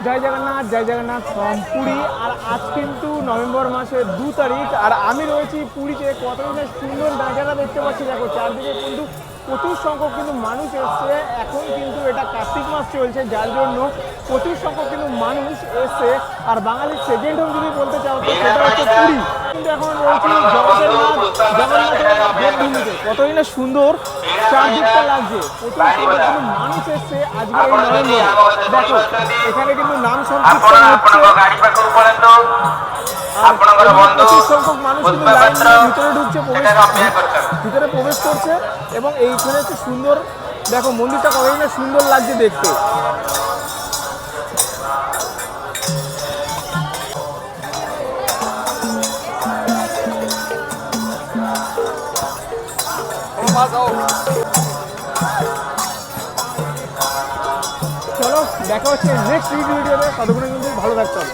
জয় Jagannath from Puri. আর আজ কিন্তু November মাসের 2 তারিখ, আর আমি রয়েছি পুরীতে। কতদিনের সুন্দর নাজারা দেখতে পাচ্ছি, দেখো চারদিকে কিন্তু প্রচুর সংখ্যক কিন্তু মানুষ এসছে। এখন কিন্তু এটা কার্তিক মাস চলছে, যার জন্য প্রচুর সংখ্যক কিন্তু মানুষ এসছে। আর বাঙালির সেকেন্ড হোম যদি বলতে চাও তো সেটা হচ্ছে পুরী। কিন্তু এখন রয়েছি জগন্নাথের দেবভূমিতে। কতই না সুন্দর চারদিকটা লাগছে, প্রচুর সংখ্যক কিন্তু মানুষ এসছে আজকে এই নভেম্বরে। দেখো এখানে কিন্তু নাম সংকীর্তন হচ্ছে, আর প্রচুর সংখ্যক মানুষ কিন্তু লাইন নিয়ে ভিতরে ঢুকছে, ভিতরে প্রবেশ করছে। এবং এইখানে হচ্ছে সুন্দর, দেখো মন্দিরটা কতই না সুন্দর লাগছে দেখতে। চলো দেখা হচ্ছে নেক্সট ভিডিওতে, ততক্ষণে কিন্তু ভালো থাকতে হবে।